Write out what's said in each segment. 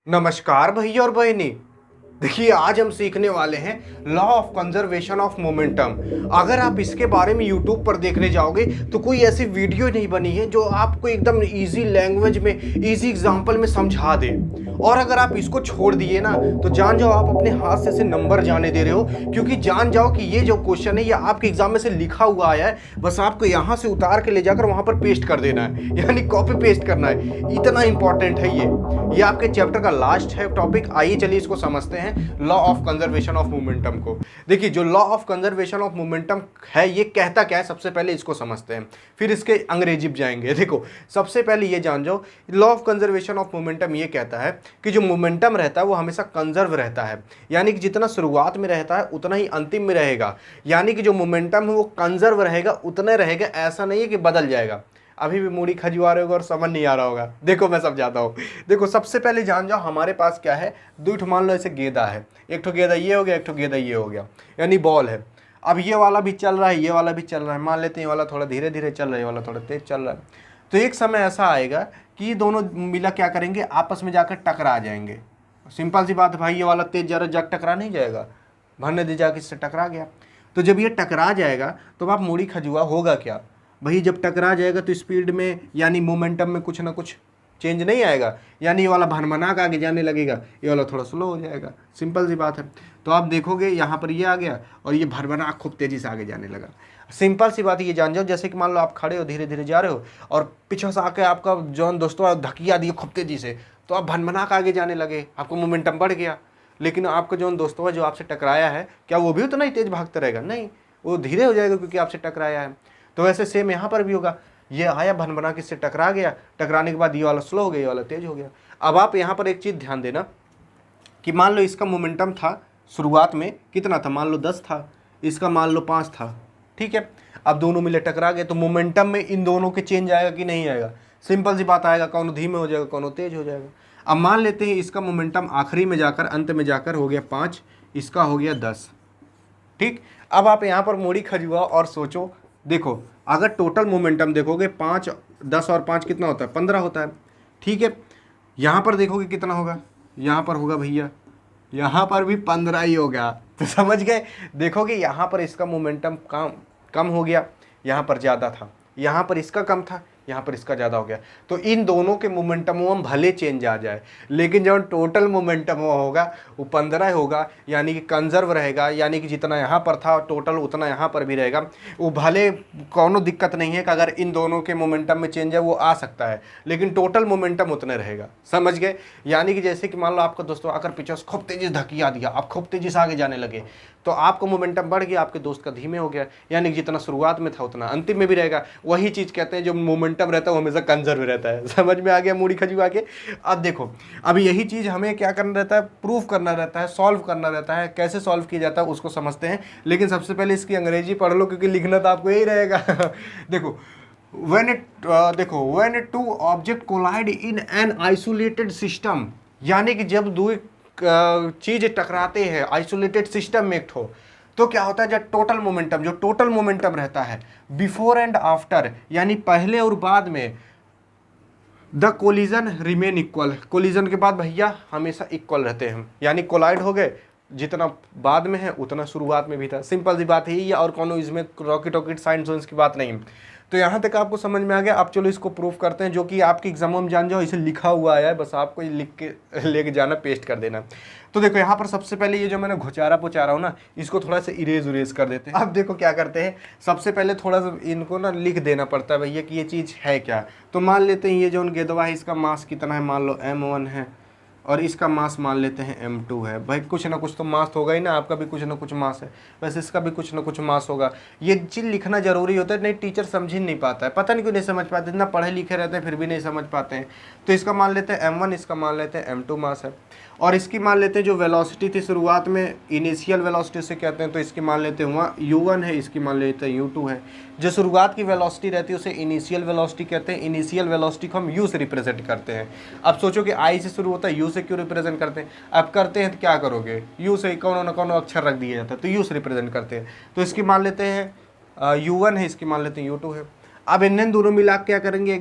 नमस्कार भैया और बहनी। देखिए आज हम सीखने वाले हैं law of conservation of momentum. अगर आप इसके बारे में यूट्यूब पर देखने जाओगे तो कोई ऐसी वीडियो नहीं बनी है जो आपको एकदम इजी लैंग्वेज में इजी एग्जांपल में समझा दे। और अगर आप इसको छोड़ दिए ना तो जान जाओ आप अपने हाथ से नंबर जाने दे रहे हो, क्योंकि जान जाओ कि ये जो क्वेश्चन है ये आपके एग्जाम में से लिखा हुआ आया है, बस आपको यहाँ से उतार के ले जाकर वहाँ पर पेस्ट कर देना है, यानी कॉपी पेस्ट करना है। इतना इंपॉर्टेंट है ये आपके चैप्टर का लास्ट है टॉपिक। आइए चलिए इसको समझते हैं, law of conservation of momentum को। देखिए जो law of conservation of momentum है ये कहता क्या है, सबसे पहले इसको समझते हैं, फिर इसके अंग्रेजी पे जाएंगे। देखो सबसे पहले ये जान जाओ, law of conservation of momentum ये कहता है कि जो मोमेंटम रहता है वो हमेशा कंजर्व रहता है, यानी कि जितना शुरुआत में रहता है उतना ही अंतिम में रहेगा। यानी कि जो मोमेंटम है वो कंजर्व रहेगा, उतना रहेगा, ऐसा नहीं है कि बदल जाएगा। अभी भी मूड़ी खजुआ रहे होगा और समझ नहीं आ रहा होगा। देखो मैं समझाता हूँ। देखो सबसे पहले जान जाओ हमारे पास क्या है, दो ठो मान लो ऐसे गेंदा है, एक ठो गेंदा ये हो गया, एक ठो गेंदा ये हो गया, यानी बॉल है। अब ये वाला भी चल रहा है, ये वाला भी चल रहा है, मान लेते हैं ये वाला थोड़ा धीरे धीरे चल रहा है, ये वाला थोड़ा तेज चल रहा है। तो एक समय ऐसा आएगा कि ये दोनों मिला क्या करेंगे, आपस में जाकर टकरा जाएंगे। सिंपल सी बात है भाई, ये वाला तेज जा रहा है, जग टकरा नहीं जाएगा, भरने दे जाके इससे टकरा गया। तो जब ये टकरा जाएगा तो आप मूड़ी खजुआ होगा क्या भाई, जब टकरा जाएगा तो स्पीड में यानी मोमेंटम में कुछ ना कुछ चेंज नहीं आएगा, यानी ये वाला भनभना के आगे जाने लगेगा, ये वाला थोड़ा स्लो हो जाएगा। सिंपल सी बात है। तो आप देखोगे यहाँ पर ये आ गया और ये भनभना खूब तेज़ी से आगे जाने लगा। सिंपल सी बात ये जान जाओ, जैसे कि मान लो आप खड़े हो धीरे धीरे जा रहे हो और पीछे से आके आपका जौन दोस्तों धकिया दिया खूब तेज़ी से, तो आप भनभना के आगे जाने लगे, आपको मोमेंटम बढ़ गया। लेकिन आपका जौन दोस्तों है जो आपसे टकराया है, क्या वो भी उतना ही तेज़ भागता रहेगा? नहीं, वो धीरे हो जाएगा क्योंकि आपसे टकराया है। तो वैसे सेम यहाँ पर भी होगा, ये आया भनभना के से टकरा गया, टकराने के बाद ये वाला स्लो हो गया, ये वाला तेज हो गया। अब आप यहाँ पर एक चीज़ ध्यान देना कि मान लो इसका मोमेंटम था शुरुआत में कितना था, मान लो 10 था, इसका मान लो 5 था, ठीक है। अब दोनों मिले टकरा गए तो मोमेंटम में इन दोनों के चेंज आएगा कि नहीं आएगा? सिंपल सी बात आएगा, कौन धीमे हो जाएगा, कौन तेज हो जाएगा। अब मान लेते हैं इसका मोमेंटम आखिरी में जाकर अंत में जाकर हो गया 5, इसका हो गया 10, ठीक। अब आप यहाँ पर मूड़ी खजुआ और सोचो, देखो अगर टोटल मोमेंटम देखोगे 5, 10 और 5 कितना होता है, 15 होता है, ठीक है। यहाँ पर देखोगे कितना होगा, यहाँ पर होगा भैया, यहाँ पर भी 15 ही होगा। तो समझ गए, देखोगे यहाँ पर इसका मोमेंटम कम हो गया, यहाँ पर ज़्यादा था, यहाँ पर इसका कम था, यहाँ पर इसका ज़्यादा हो गया। तो इन दोनों के मोमेंटमों में भले चेंज आ जाए, लेकिन जब टोटल मोमेंटम होगा वो 15 होगा, यानी कि कंजर्व रहेगा, यानी कि जितना यहाँ पर था टोटल उतना यहाँ पर भी रहेगा। वो भले कोनो दिक्कत नहीं है कि अगर इन दोनों के मोमेंटम में चेंज है वो आ सकता है, लेकिन टोटल मोमेंटम उतने रहेगा। समझ गए? यानी कि जैसे कि मान लो आपका दोस्तों आकर पीछे से खूब तेज़ी से धकिया दिया, आप खूब तेज़ी से आगे जाने लगे, तो आपको मोमेंटम बढ़ गया, आपके दोस्त का धीमे हो गया, यानी कि जितना शुरुआत में था उतना अंतिम में भी रहेगा। वही चीज़ कहते हैं जो मोमेंटम रहता है वो हमेशा कंजर्व रहता है। समझ में आ गया मूड़ी खजुआ के? अब देखो, अब यही चीज़ हमें क्या करना रहता है, प्रूफ करना रहता है, सॉल्व करना रहता है। कैसे सॉल्व किया जाता है उसको समझते हैं, लेकिन सबसे पहले इसकी अंग्रेजी पढ़ लो क्योंकि लिखना तो आपको यही रहेगा। देखो when two object collide in an isolated system, यानी कि जब दो चीज़ टकराते हैं आइसोलेटेड सिस्टम में एक ठो, तो क्या होता है, जब टोटल मोमेंटम रहता है बिफोर एंड आफ्टर, यानी पहले और बाद में, the collision remain equal, collision के बाद भैया हमेशा इक्वल रहते हैं, यानी कोलाइड हो गए, जितना बाद में है उतना शुरुआत में भी था। सिंपल सी बात है, और कोनो इसमें रॉकेट साइंस की बात नहीं। तो यहाँ तक आपको समझ में आ गया। अब चलो इसको प्रूफ करते हैं, जो कि आपके एग्जाम में जान जाओ, इसे लिखा हुआ आया है, बस आपको ये लिख के लेके जाना, पेस्ट कर देना। तो देखो यहाँ पर सबसे पहले ये जो मैंने घुचारा पुचारा हूँ ना, इसको थोड़ा सा इरेज कर देते हैं। अब देखो क्या करते हैं, सबसे पहले थोड़ा सा इनको ना लिख देना पड़ता है भैया कि ये चीज़ है क्या। तो मान लेते हैं ये जो गेंदवा है इसका मास कितना है, मान लो m1 है, और इसका मास मान लेते हैं m2 है। भाई कुछ ना कुछ तो मास होगा ही ना, आपका भी कुछ ना कुछ मास है, वैसे इसका भी कुछ ना कुछ मास होगा। ये चीज़ लिखना जरूरी होता है, नहीं टीचर समझ ही नहीं पाता है, पता नहीं क्यों नहीं समझ पाते, इतना पढ़े लिखे रहते हैं फिर भी नहीं समझ पाते हैं। तो इसका मान लेते हैं m1, इसका मान लेते हैं m2 मास है, और इसकी मान लेते हैं जो वेलोसिटी थी शुरुआत में, इनिशियल वेलोसिटी से कहते हैं, तो इसकी मान लेते हैं वहाँ u1 है, इसकी मान लेते हैं u2 है। जो शुरुआत की वेलोसिटी रहती है उसे इनिशियल वेलोसिटी कहते हैं, इनिशियल वेलोसिटी को हम u से रिप्रेजेंट करते हैं। अब सोचो कि i से शुरू होता है, u से क्यों रिप्रेजेंट करते हैं? अब करते हैं तो क्या करोगे, u से कौन ना कौन अक्षर रख दिया जाता है, तो u से रिप्रेजेंट करते हैं। तो इसकी मान लेते हैं u1 है, इसकी मान लेते हैं u2 है। अब इन दोनों मिला क्या करेंगे,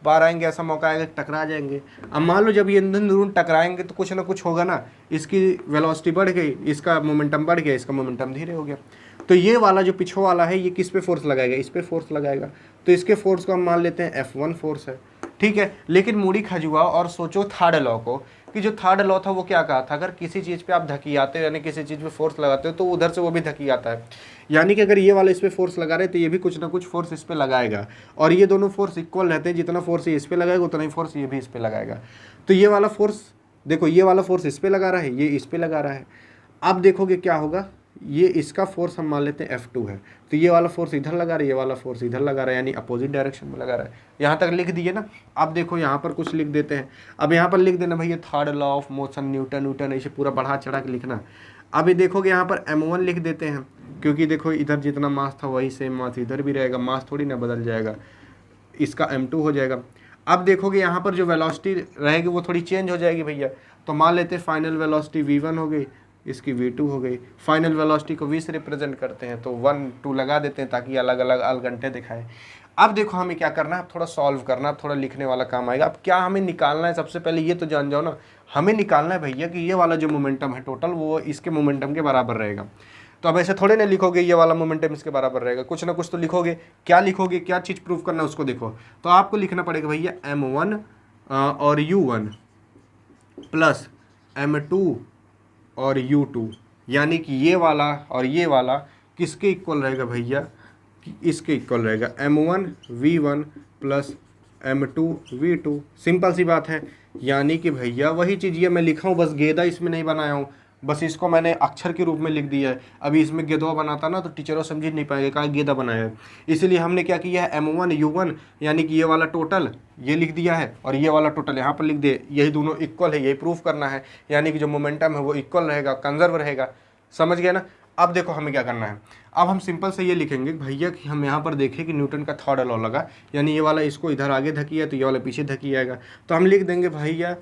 बार आएंगे, ऐसा मौका आएगा टकरा जाएंगे। अब मान लो जब ये दोनों टकराएंगे तो कुछ ना कुछ होगा ना, इसकी वेलोसिटी बढ़ गई, इसका मोमेंटम बढ़ गया, इसका मोमेंटम धीरे हो गया। तो ये वाला जो पीछे वाला है ये किस पे फोर्स लगाएगा, इस पे फोर्स लगाएगा। तो इसके फोर्स को हम मान लेते हैं F1 फोर्स है, ठीक है। लेकिन मूडी खजुआ और सोचो थर्ड लॉ को, कि जो थर्ड लॉ था वो क्या कहा था, अगर किसी चीज़ पे आप धकियाते हो यानी किसी चीज़ पे फोर्स लगाते हो तो उधर से वो भी धकियाता है। यानी कि अगर ये वाला इस पे फोर्स लगा रहे तो ये भी कुछ ना कुछ फोर्स इस पे लगाएगा, और ये दोनों फोर्स इक्वल रहते हैं, जितना फोर्स ये इस पे लगाएगा उतना ही फोर्स ये भी इस पे लगाएगा। तो ये वाला फोर्स देखो, ये वाला फोर्स इस पे लगा रहा है, ये इस पे लगा रहा है। अब देखोगे क्या होगा, ये इसका फोर्स हम मान लेते हैं F2 है, तो ये वाला फोर्स इधर लगा रहा है, ये वाला फोर्स इधर लगा रहा है, यानी अपोजिट डायरेक्शन में लगा रहा है। यहाँ तक लिख दिए ना। अब देखो यहाँ पर कुछ लिख देते हैं। अब यहाँ पर लिख देना भैया third law of motion, Newton, ऐसे पूरा बढ़ा चढ़ा के लिखना। अभी देखोगे यहाँ पर M1 लिख देते हैं, क्योंकि देखो इधर जितना मास था वही सेम मास इधर भी रहेगा, मास थोड़ी ना बदल जाएगा, इसका M2 हो जाएगा। अब देखोगे यहाँ पर जो वेलोसिटी रहेगी वो थोड़ी चेंज हो जाएगी भैया, तो मान लेते हैं फाइनल वेलोसिटी V1 हो गई, इसकी V2 हो गई। फाइनल वेलोसिटी को V से रिप्रेजेंट करते हैं तो 1 2 लगा देते हैं ताकि अलग अलग घंटे दिखाए। अब देखो हमें क्या करना है, अब थोड़ा सॉल्व करना, अब थोड़ा लिखने वाला काम आएगा। अब क्या हमें निकालना है, सबसे पहले ये तो जान जाओ ना, हमें निकालना है भैया कि ये वाला जो मोमेंटम है टोटल वो इसके मोमेंटम के बराबर रहेगा। तो अब ऐसे थोड़े ना लिखोगे ये वाला मोमेंटम इसके बराबर रहेगा, कुछ ना कुछ तो लिखोगे। क्या लिखोगे, क्या चीज़ प्रूव करना है उसको देखो। तो आपको लिखना पड़ेगा भैया M1 और U1 प्लस M2 और U2, यानी कि ये वाला और ये वाला किसके इक्वल रहेगा भैया, कि इसके इक्वल रहेगा M1 V1 plus M2 V2। Simple सी बात है। यानी कि भैया वही चीज़ ये मैं लिखा हूँ, बस गेदा इसमें नहीं बनाया हूँ, बस इसको मैंने अक्षर के रूप में लिख दिया है। अभी इसमें गेदवा बनाता ना तो टीचरों समझ नहीं पाएंगे कहाँ गेदा बनाया है। इसलिए हमने क्या किया है, M1 U1 यानी कि ये वाला टोटल ये लिख दिया है और ये वाला टोटल यहाँ पर लिख दे, यही दोनों इक्वल है, यही प्रूफ करना है। यानी कि जो मोमेंटम है वो इक्वल रहेगा, कंजर्व रहेगा। समझ गए ना। अब देखो हमें क्या करना है, अब हम सिंपल से ये लिखेंगे भैया कि हम यहाँ पर देखें कि न्यूटन का थर्ड लॉ लगा, यानी ये वाला इसको इधर आगे धकिया तो ये वाला पीछे धकी आएगा। तो हम लिख देंगे भैया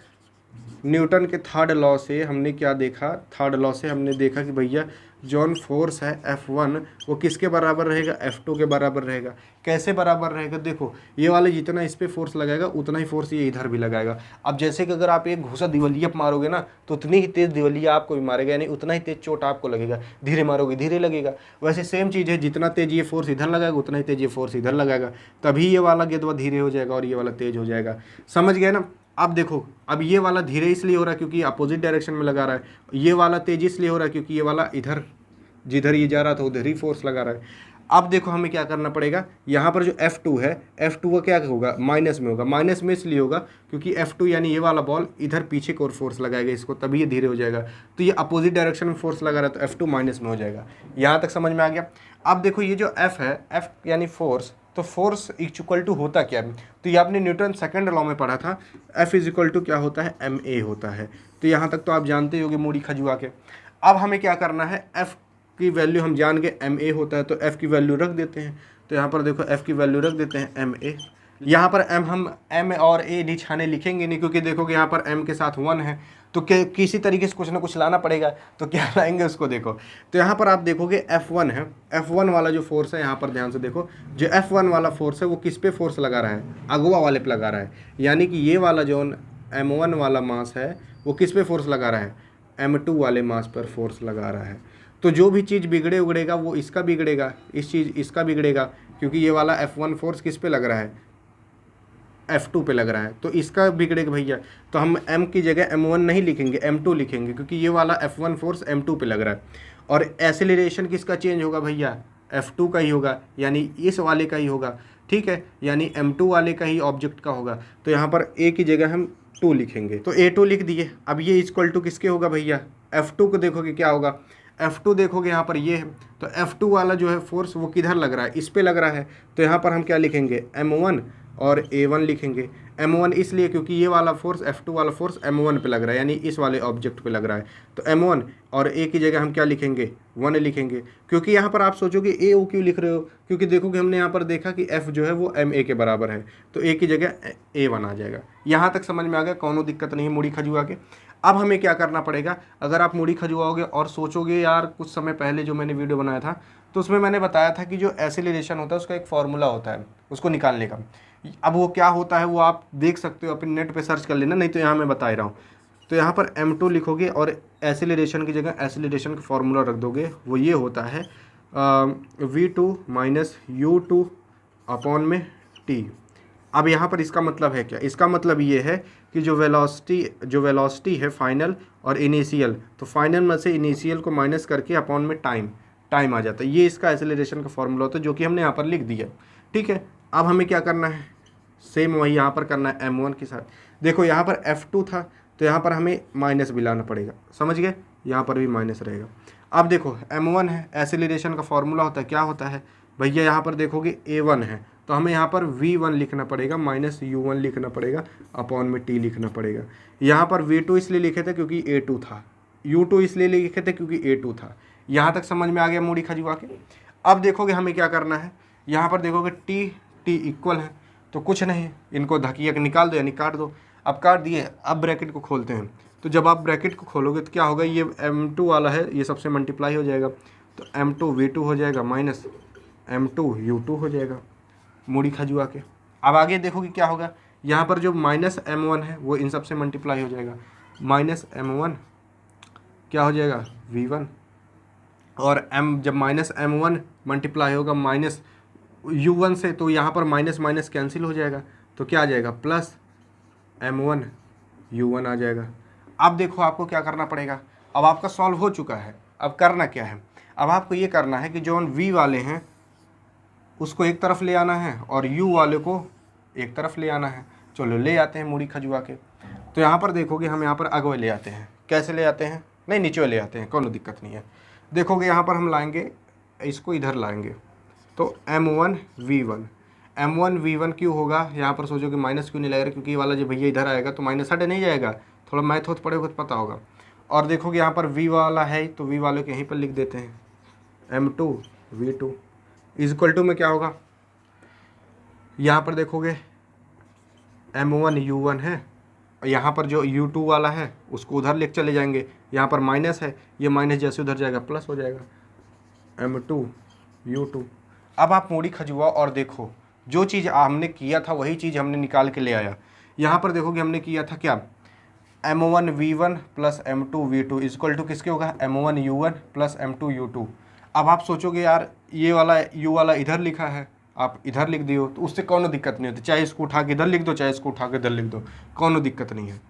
न्यूटन के थर्ड लॉ से हमने क्या देखा, थर्ड लॉ से हमने देखा कि भैया जॉन फोर्स है F1 वो किसके बराबर रहेगा, F2 के बराबर रहेगा। कैसे बराबर रहेगा, देखो ये वाले जितना इस पे फोर्स लगाएगा उतना ही फोर्स ये इधर भी लगाएगा। अब जैसे कि अगर आप एक घूसा दिवलिया मारोगे ना तो उतनी ही तेज़ दिवलिया आपको भी मारेगा, यानी उतना ही तेज़ चोट आपको लगेगा। धीरे मारोगे धीरे लगेगा। वैसे सेम चीज़ है, जितना तेज़ ये फोर्स इधर लगाएगा उतना ही तेज़ ये फोर्स इधर लगाएगा, तभी ये वाला गेंदवा धीरे हो जाएगा और ये वाला तेज़ हो जाएगा। समझ गए ना। अब देखो, अब ये वाला धीरे इसलिए हो रहा है क्योंकि अपोजिट डायरेक्शन में लगा रहा है, ये वाला तेज इसलिए हो रहा है क्योंकि ये वाला इधर जिधर ये जा रहा था उधर ही फोर्स लगा रहा है। अब देखो हमें क्या करना पड़ेगा, यहाँ पर जो F2 है, F2 का क्या होगा, माइनस में होगा। माइनस में इसलिए होगा क्योंकि F2 यानी ये वाला बॉल इधर पीछे की ओर फोर्स लगाएगा इसको, तभी ये धीरे हो जाएगा। तो ये अपोजिट डायरेक्शन में फोर्स लगा रहा है तो F2 माइनस में हो जाएगा। यहाँ तक समझ में आ गया। अब देखो ये जो F है, F यानी फोर्स, तो फोर्स इक्वल टू होता क्या है, तो ये आपने न्यूटन सेकंड लॉ में पढ़ा था, F इज इक्वल टू क्या होता है, ma होता है। तो यहाँ तक तो आप जानते ही होंगे मूडी खजुआ के। अब हमें क्या करना है, F की वैल्यू हम जान गए ma होता है तो F की वैल्यू रख देते हैं। तो यहाँ पर देखो F की वैल्यू रख देते हैं ma। यहाँ पर हम m और a निशाने लिखेंगे नहीं क्योंकि देखोगे यहाँ पर m के साथ 1 है, तो किसी तरीके से कुछ ना कुछ लाना पड़ेगा। तो क्या लाएंगे उसको देखो। तो यहाँ पर आप देखोगे F1 है, F1 वाला जो फोर्स है, यहाँ पर ध्यान से देखो, जो F1 वाला फोर्स है वो किस पे फोर्स लगा रहा है, अगवा वाले पे लगा रहा है। यानी कि ये वाला जो M1 वाला मास है वो किस पे फोर्स लगा रहा है, M2 वाले मास पर फोर्स लगा रहा है। तो जो भी चीज़ बिगड़े उगड़ेगा वो इसका बिगड़ेगा, इस चीज़ इसका बिगड़ेगा, क्योंकि ये वाला F1 फोर्स किस पे लग रहा है, F2 पे लग रहा है, तो इसका बिगड़ेगा भैया। तो हम M की जगह M1 नहीं लिखेंगे, M2 लिखेंगे, क्योंकि ये वाला F1 फोर्स M2 पे लग रहा है। और एसिलेरेशन किसका चेंज होगा भैया, F2 का ही होगा, यानी इस वाले का ही होगा। ठीक है, यानी M2 वाले का ही ऑब्जेक्ट का होगा। तो यहाँ पर A की जगह हम 2 लिखेंगे, तो A2 लिख दिए। अब ये इक्वल टू किसके होगा भैया, F2 को देखोगे क्या होगा, F2 देखोगे यहाँ पर ये है, तो F2 वाला जो है फोर्स वो किधर लग रहा है, इस पे लग रहा है। तो यहाँ पर हम क्या लिखेंगे, M1 और A1 लिखेंगे। M1 इसलिए क्योंकि ये वाला फोर्स F2 वाला फोर्स M1 पे लग रहा है, यानी इस वाले ऑब्जेक्ट पे लग रहा है। तो M1 और A की जगह हम क्या लिखेंगे, 1 लिखेंगे। क्योंकि यहाँ पर आप सोचोगे A क्यों लिख रहे हो, क्योंकि देखोगे हमने यहाँ पर देखा कि F जो है वो MA के बराबर है, तो A की जगह A1 आ जाएगा। यहाँ तक समझ में आ गया, कोनो दिक्कत नहीं है मूड़ी खजुआ के। अब हमें क्या करना पड़ेगा, अगर आप मूड़ी खजुआओगे और सोचोगे यार कुछ समय पहले जो मैंने वीडियो बनाया था तो उसमें मैंने बताया था कि जो एसिलेरेशन होता है उसका एक फॉर्मूला होता है उसको निकालने का। अब वो क्या होता है वो आप देख सकते हो, अपने नेट पे सर्च कर लेना, नहीं तो यहाँ मैं बता ही रहा हूँ। तो यहाँ पर m2 लिखोगे और एसिलेरेशन की जगह एसिलेरेशन का फॉर्मूला रख दोगे, वो ये होता है v2 माइनस u2 अपॉन में t। अब यहाँ पर इसका मतलब है क्या, इसका मतलब ये है कि जो वेलोसिटी है फाइनल और इनिशियल, तो फाइनल में से इनिशियल को माइनस करके अपॉन में टाइम आ जाता है। ये इसका एसिलेरेशन का फॉर्मूला होता है, जो कि हमने यहाँ पर लिख दिया। ठीक है, अब हमें क्या करना है, सेम वही यहाँ पर करना है m1 के साथ। देखो यहाँ पर f2 था तो यहाँ पर हमें माइनस भी लाना पड़ेगा, समझ गए, यहाँ पर भी माइनस रहेगा। अब देखो m1 है, एसिलेरेशन का फॉर्मूला होता है, क्या होता है भैया, यहाँ पर देखोगे a1 है तो हमें यहाँ पर v1 लिखना पड़ेगा माइनस u1 लिखना पड़ेगा अपॉन में t लिखना पड़ेगा। यहाँ पर v2 इसलिए लिखे थे क्योंकि a2 था, u2 इसलिए लिखे थे क्योंकि a2 था। यहाँ तक समझ में आ गया मूड़ी खजुआ के। अब देखोगे हमें क्या करना है, यहाँ पर देखोगे t इक्वल है तो कुछ नहीं, इनको धकिया निकाल दो यानी काट दो। अब काट दिए, अब ब्रैकेट को खोलते हैं। तो जब आप ब्रैकेट को खोलोगे तो क्या होगा, ये m2 वाला है ये सबसे मल्टीप्लाई हो जाएगा, तो m2 v2 हो जाएगा माइनस m2 u2 हो जाएगा मूड़ी खजुआ के। अब आगे देखोगे क्या होगा, यहाँ पर जो माइनस m1 है वो इन सबसे मल्टीप्लाई हो जाएगा, माइनस m1 क्या हो जाएगा v1, और जब माइनस m1 मल्टीप्लाई होगा माइनस u1 से, तो यहाँ पर माइनस माइनस कैंसिल हो जाएगा, तो क्या आ जाएगा प्लस m1 u1 आ जाएगा। अब देखो आपको क्या करना पड़ेगा, अब आपका सॉल्व हो चुका है, अब करना क्या है, अब आपको ये करना है कि जो v वाले हैं उसको एक तरफ ले आना है और u वाले को एक तरफ ले आना है। चलो ले आते हैं मूड़ी खजुआ के। तो यहाँ पर देखोगे हम यहाँ पर अगवे ले आते हैं, कैसे ले आते हैं, नहीं नीचे ले आते हैं, कोई दिक्कत नहीं है। देखोगे यहाँ पर हम लाएंगे, इसको इधर लाएंगे, तो m1 v1 क्यों होगा, यहाँ पर सोचोगे माइनस क्यों नहीं लगेगा, क्योंकि ये वाला जो भैया इधर आएगा तो माइनस हटे नहीं जाएगा, थोड़ा मैथ होत पड़े कुछ पता होगा। और देखोगे यहाँ पर v वाला है तो v वाले को यहीं पर लिख देते हैं, m2 v2 इक्वल टू में क्या होगा, यहाँ पर देखोगे m1 u1 है, और यहाँ पर जो u2 वाला है उसको उधर लेके चले जाएंगे, यहाँ पर माइनस है, ये माइनस जैसे उधर जाएगा प्लस हो जाएगा m2 u2। अब आप मूड़ी खजुआ और देखो, जो चीज़ हमने किया था वही चीज़ हमने निकाल के ले आया। यहाँ पर देखोगे हमने किया था क्या, m1 v1 plus m2 v2 equal to किसके होगा, m1 u1 plus m2 u2। अब आप सोचोगे यार ये वाला u वाला इधर लिखा है, आप इधर लिख दियो तो उससे कौनो दिक्कत नहीं होती, चाहे इसको उठा के इधर लिख दो चाहे इसको उठा के इधर लिख दो, कौनो दिक्कत नहीं है।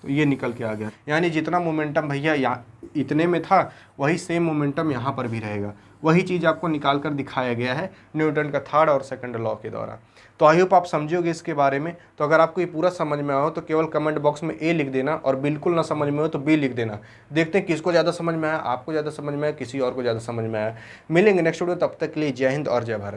तो ये निकल के आ गया, यानी जितना मोमेंटम भैया यहाँ इतने में था वही सेम मोमेंटम यहाँ पर भी रहेगा। वही चीज़ आपको निकाल कर दिखाया गया है न्यूटन का थर्ड और सेकंड लॉ के द्वारा। तो आई होप आप समझोगे इसके बारे में। तो अगर आपको ये पूरा समझ में आओ तो केवल कमेंट बॉक्स में ए लिख देना, और बिल्कुल ना समझ में हो तो बी लिख देना। देखते हैं किसको ज़्यादा समझ में आया, आपको ज़्यादा समझ में आया, किसी और को ज़्यादा समझ में आया। मिलेंगे नेक्स्ट वीडियो, तब तक के लिए जय हिंद और जय भारत।